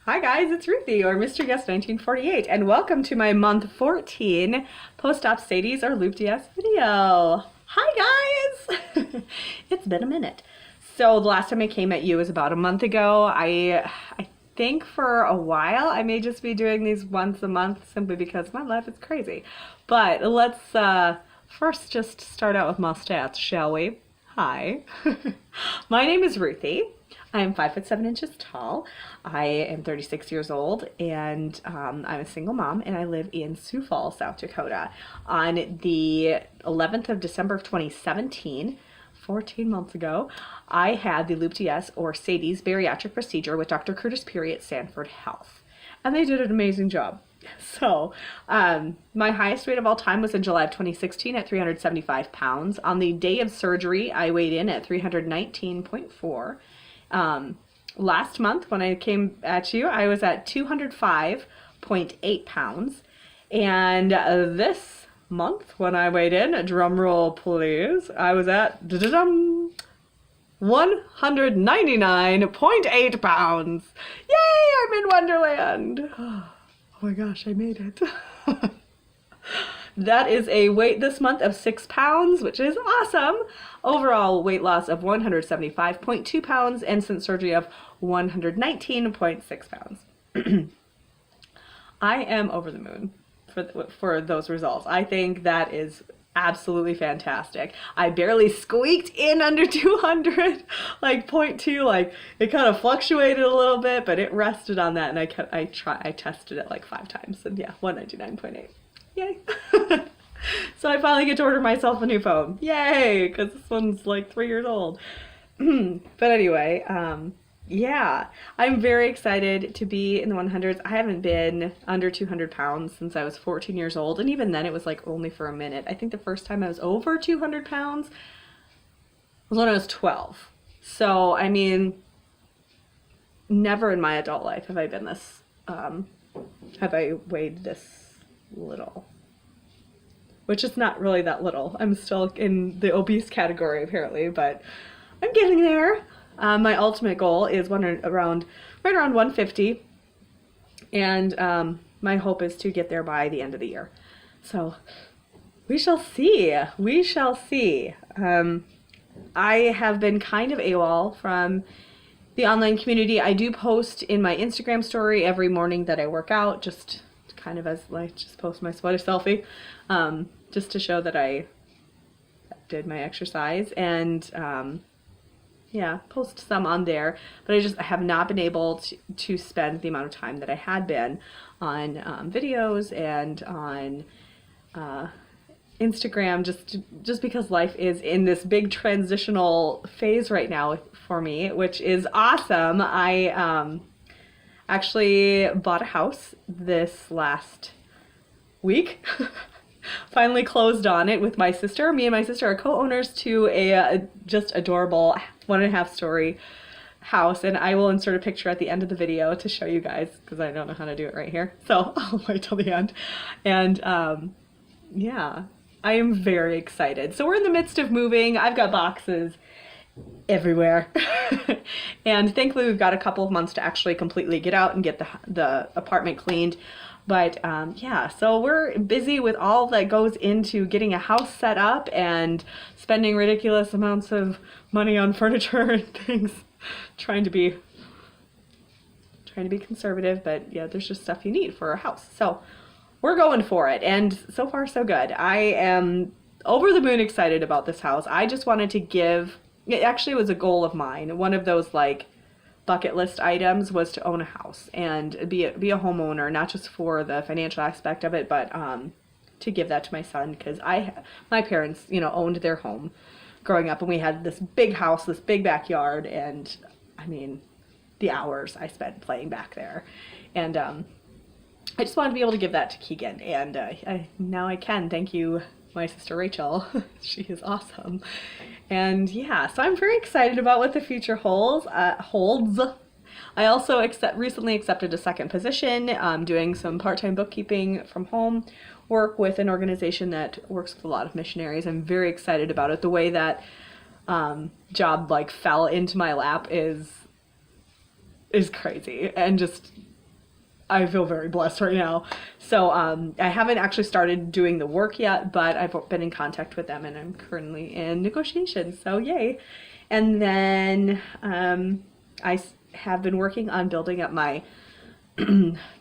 Hi guys, it's Ruthie, or Mr. Guest 1948, and welcome to my month 14 post-op SADI-S or Loop-DS video. Hi guys! It's been a minute. So the last time I came at you was about a month ago. I think for a while I may just be doing these once a month simply because my life is crazy. But let's first just start out with my stats, shall we? Hi. My name is Ruthie. I am 5'7" tall. I am 36 years old, and I'm a single mom, and I live in Sioux Falls, South Dakota. On the 11th of December of 2017, 14 months ago, I had the Loop-DS or SADI-S bariatric procedure with Dr. Curtis Peary at Sanford Health, and they did an amazing job. So, my highest weight of all time was in July of 2016 at 375 pounds. On the day of surgery, I weighed in at 319.4. Last month when I came at you, I was at 205.8 pounds. And this month when I weighed in, drum roll please, I was at 199.8 pounds. Yay, I'm in Wonderland. Oh my gosh, I made it. That is a weight this month of 6 pounds, which is awesome. Overall weight loss of 175.2 pounds, and since surgery of 119.6 pounds. I am over the moon for those results. I think that is absolutely fantastic. I barely squeaked in under 200, like 0.2, like it kind of fluctuated a little bit, but it rested on that, and I tested it like 5 times, and yeah, 199.8. Yay. So I finally get to order myself a new phone. Yay, because this one's like 3 years old. But anyway, yeah, I'm very excited to be in the 100s. I haven't been under 200 pounds since I was 14 years old, and even then it was like only for a minute. I think the first time I was over 200 pounds was when I was 12. So, I mean, never in my adult life have I been this, have I weighed this little, which is not really that little. I'm still in the obese category apparently, but I'm getting there. My ultimate goal is right around 150, and my hope is to get there by the end of the year. So we shall see. We shall see. I have been kind of AWOL from the online community. I do post in my Instagram story every morning that I work out, just kind of as like just post my sweater selfie, just to show that I did my exercise, and yeah, post some on there, but I have not been able to spend the amount of time that I had been on videos and on Instagram, just because life is in this big transitional phase right now for me, which is awesome. I actually bought a house this last week. Finally closed on it with my sister. Me and my sister are co-owners to a just adorable 1.5 story house, and I will insert a picture at the end of the video to show you guys because I don't know how to do it right here. So I'll wait till the end. And yeah, I am very excited. So we're in the midst of moving. I've got boxes everywhere. And thankfully we've got a couple of months to actually completely get out and get the apartment cleaned. But yeah, so we're busy with all that goes into getting a house set up and spending ridiculous amounts of money on furniture and things, trying to be conservative, but yeah, there's just stuff you need for a house. So we're going for it, and so far so good. I am over the moon excited about this house. I just wanted to give, it actually was a goal of mine. One of those like bucket list items was to own a house and be a homeowner, not just for the financial aspect of it, but to give that to my son, because my parents, owned their home growing up, and we had this big house, this big backyard, and I mean, the hours I spent playing back there, and I just wanted to be able to give that to Keegan, and now I can. Thank you, my sister Rachel. She is awesome. And yeah, so I'm very excited about what the future holds. I also recently accepted a second position, doing some part-time bookkeeping from home work with an organization that works with a lot of missionaries. I'm very excited about it. The way that job like fell into my lap is crazy, and just I feel very blessed right now. So I haven't actually started doing the work yet, but I've been in contact with them and I'm currently in negotiations. So yay. And then have been working on building up my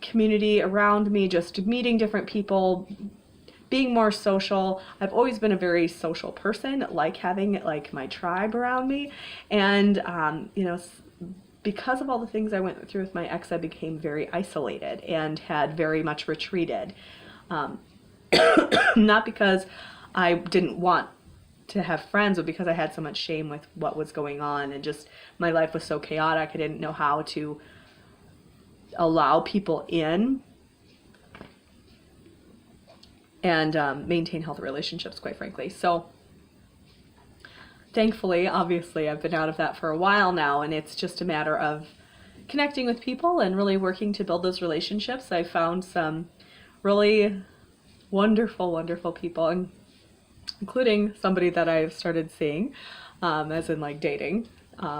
community around me, just meeting different people, being more social. I've always been a very social person, like having like my tribe around me. And, you know, because of all the things I went through with my ex, I became very isolated and had very much retreated. Not because I didn't want to have friends, but because I had so much shame with what was going on, and just my life was so chaotic. I didn't know how to allow people in and maintain healthy relationships, quite frankly. So thankfully, obviously, I've been out of that for a while now, and it's just a matter of connecting with people and really working to build those relationships. I found some really wonderful, wonderful people, and including somebody that I've started seeing, as in like dating,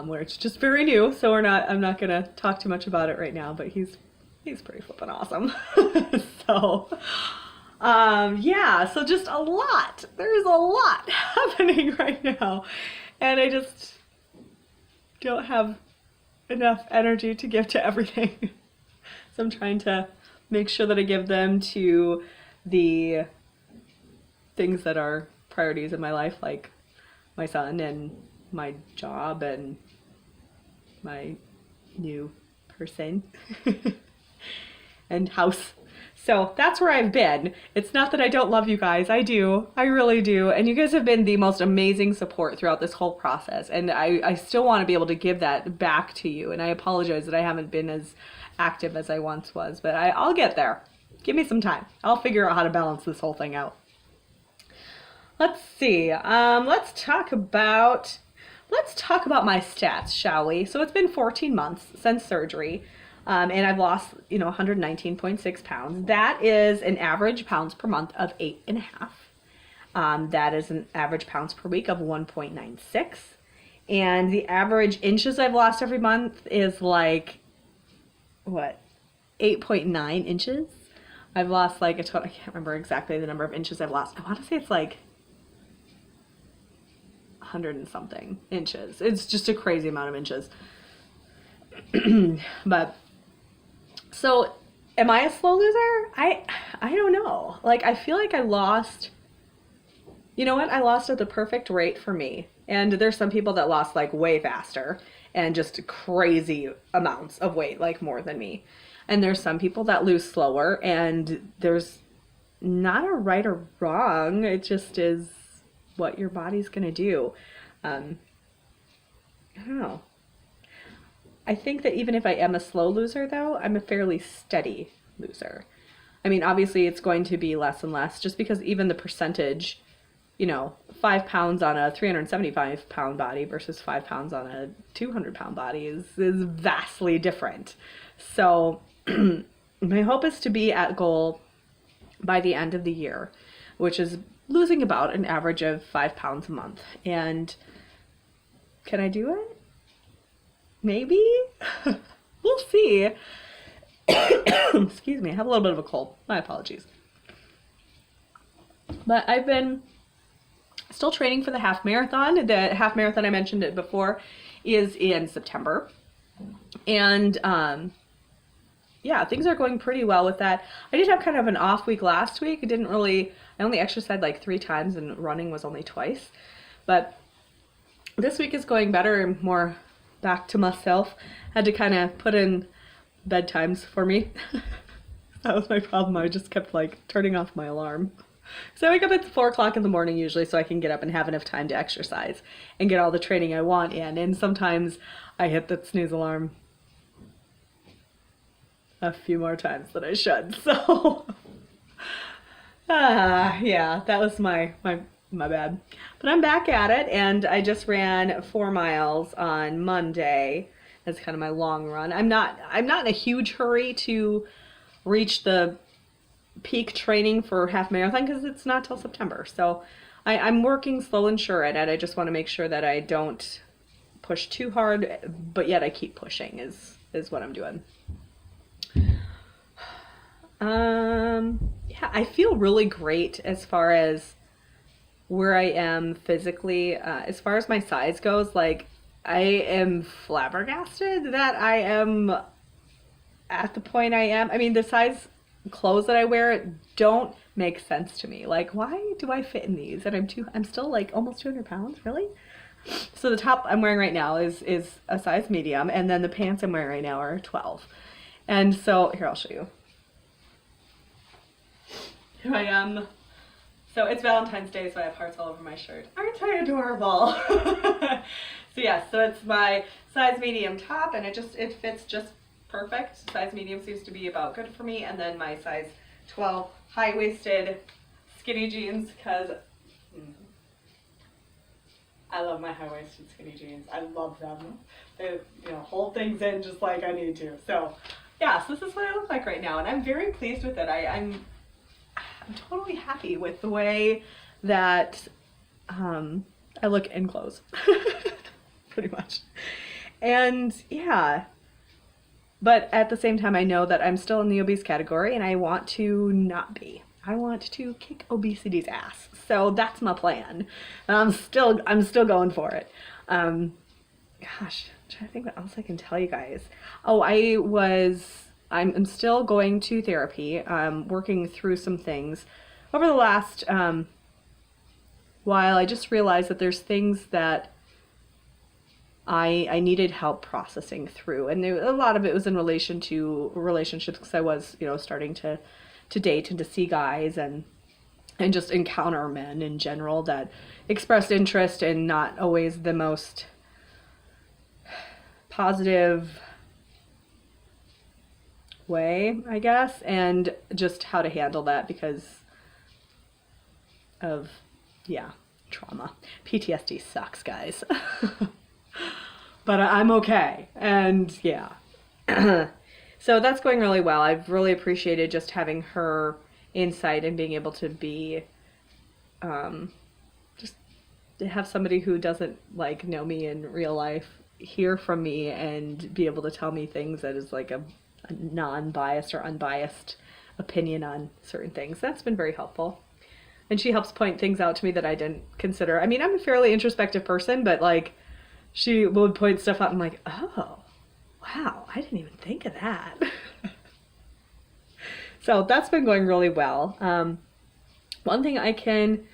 where it's just very new. So I'm not gonna talk too much about it right now, but he's pretty flippin' awesome. So, yeah, so just a lot. There's a lot happening right now, and I just don't have enough energy to give to everything. So I'm trying to make sure that I give them to the things that are priorities in my life, like my son and my job and my new person and house. So that's where I've been. It's not that I don't love you guys. I do. I really do. And you guys have been the most amazing support throughout this whole process. And I still want to be able to give that back to you. And I apologize that I haven't been as active as I once was, but I'll get there. Give me some time. I'll figure out how to balance this whole thing out. Let's see. Let's talk about my stats, shall we? So it's been 14 months since surgery, and I've lost, 119.6 pounds. That is an average pounds per month of 8.5. That is an average pounds per week of 1.96, and the average inches I've lost every month is like 8.9 inches. I've lost like a total. I can't remember exactly the number of inches I've lost. I want to say it's like 100 and something inches. It's just a crazy amount of inches. But so am I a slow loser? I don't know. Like, I feel like I lost, you know what? I lost at the perfect rate for me. And there's some people that lost like way faster and just crazy amounts of weight, like more than me. And there's some people that lose slower, and there's not a right or wrong. It just is what your body's gonna do. I don't know. I think that even if I am a slow loser, though, I'm a fairly steady loser. I mean, obviously it's going to be less and less, just because even the percentage, 5 pounds on a 375 pound body versus 5 pounds on a 200 pound body is vastly different. So my hope is to be at goal by the end of the year, which is losing about an average of 5 pounds a month. And can I do it? Maybe. We'll see. Excuse me, I have a little bit of a cold. My apologies. But I've been still training for the half marathon. The half marathon, I mentioned it before, is in September. And yeah, things are going pretty well with that. I did have kind of an off week last week. I only exercised like 3 times, and running was only twice. But this week is going better and more back to myself. Had to kind of put in bedtimes for me. That was my problem. I just kept like turning off my alarm. So I wake up at 4 o'clock in the morning usually, so I can get up and have enough time to exercise and get all the training I want in. And sometimes I hit the snooze alarm a few more times than I should. So yeah, that was my bad. But I'm back at it, and I just ran 4 miles on Monday. That's kind of my long run. I'm not in a huge hurry to reach the peak training for half marathon because it's not till September. So I'm working slow and sure at it. I just want to make sure that I don't push too hard, but yet I keep pushing is what I'm doing. Yeah, I feel really great as far as where I am physically. As far as my size goes, like, I am flabbergasted that I am at the point I am. I mean, the size clothes that I wear don't make sense to me. Like, why do I fit in these? And I'm still like almost 200 pounds, really? So the top I'm wearing right now is a size medium, and then the pants I'm wearing right now are 12. And so here, I'll show you. Here I am. So it's Valentine's Day, so I have hearts all over my shirt. Aren't I adorable? So yeah, so it's my size medium top, and it fits just perfect. Size medium seems to be about good for me, and then my size 12 high-waisted skinny jeans, because I love my high-waisted skinny jeans. I love them. They, hold things in just like I need to. So yeah, so this is what I look like right now, and I'm very pleased with it. I'm totally happy with the way that I look in clothes, pretty much. And yeah, but at the same time, I know that I'm still in the obese category, and I want to not be. I want to kick obesity's ass. So that's my plan. And I'm still going for it. Gosh, I'm trying to think what else I can tell you guys. Oh, I'm still going to therapy, working through some things. Over the last while, I just realized that there's things that I needed help processing through. And a lot of it was in relation to relationships, because I was, starting to date and to see guys and just encounter men in general that expressed interest in not always the most positive way, I guess, and just how to handle that because of, trauma. PTSD sucks, guys. But I'm okay, and yeah. So that's going really well. I've really appreciated just having her insight and being able to be, just to have somebody who doesn't know me in real life hear from me and be able to tell me things that is like a non-biased or unbiased opinion on certain things. That's been very helpful. And she helps point things out to me that I didn't consider. I mean, I'm a fairly introspective person, but she would point stuff out and I'm like, oh, wow, I didn't even think of that. So that's been going really well. One thing I can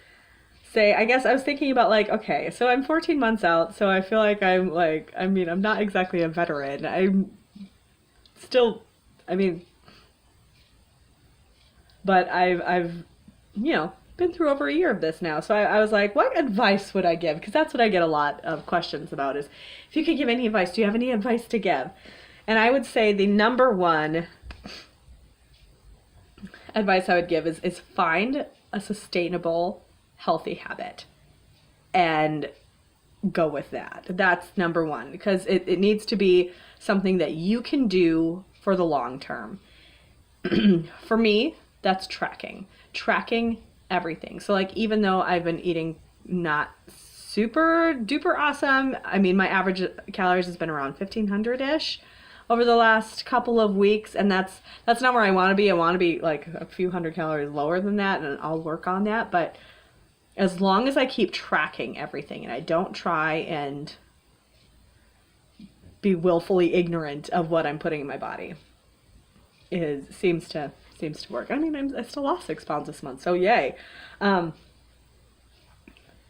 say, I guess I was thinking about okay, so I'm 14 months out, so I feel like I'm not exactly a veteran. I'm still, but I've been through over a year of this now. So I was like, what advice would I give? Because that's what I get a lot of questions about is, if you could give any advice, do you have any advice to give? And I would say the number one advice I would give is find a sustainable, healthy habit and go with that. That's number one, because it needs to be something that you can do for the long term. For me, that's tracking everything. So even though I've been eating not super duper awesome, my average calories has been around 1,500-ish over the last couple of weeks, and that's not where I want to be. I want to be a few hundred calories lower than that, and I'll work on that. But as long as I keep tracking everything and I don't try and be willfully ignorant of what I'm putting in my body, seems to work. I still lost 6 pounds this month, so yay. But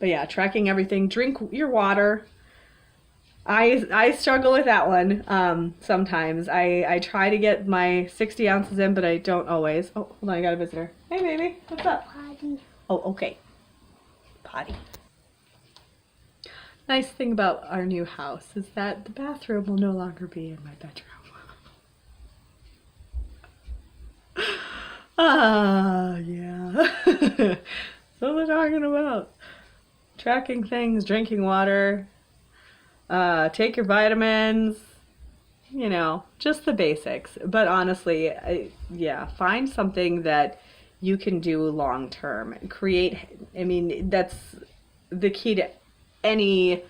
yeah, tracking everything. Drink your water. I struggle with that one sometimes. I try to get my 60 ounces in, but I don't always. Oh, hold on, I got a visitor. Hey, baby, what's up? Potty. Oh, okay. Potty. Nice thing about our new house is that the bathroom will no longer be in my bedroom. Yeah. So we're talking about tracking things, drinking water, take your vitamins, just the basics. But honestly, find something that you can do long term. That's the key to any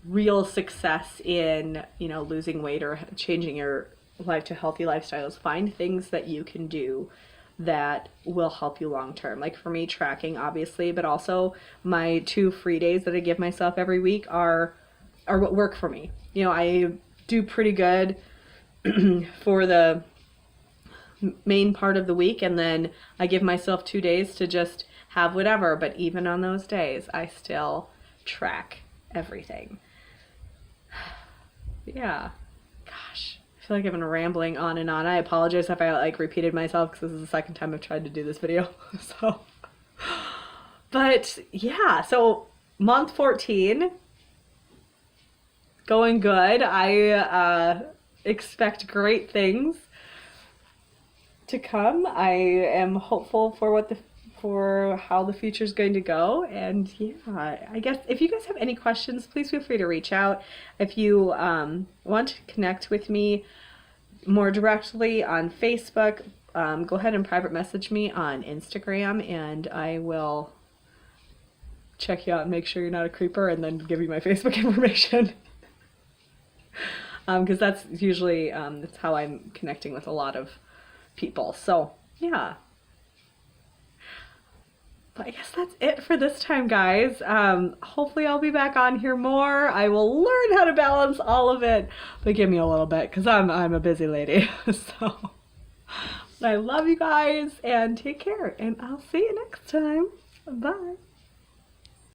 real success in, losing weight or changing your life to healthy lifestyles, find things that you can do that will help you long term. Like for me, tracking obviously, but also my 2 free days that I give myself every week are what work for me. You know, I do pretty good for the main part of the week, and then I give myself 2 days to just have whatever. But even on those days, I still track everything. Yeah. Gosh, I feel like I've been rambling on and on. I apologize if I like repeated myself because this is the second time I've tried to do this video. So, but yeah, so month 14, going good. I expect great things to come. I am hopeful for how the future is going to go. And yeah, I guess if you guys have any questions, please feel free to reach out. If you want to connect with me more directly on Facebook, go ahead and private message me on Instagram, and I will check you out and make sure you're not a creeper, and then give you my Facebook information. Because that's usually that's how I'm connecting with a lot of people. So yeah. But I guess that's it for this time, guys. Hopefully I'll be back on here more. I will learn how to balance all of it, but give me a little bit because I'm a busy lady. So I love you guys, and take care, and I'll see you next time. Bye.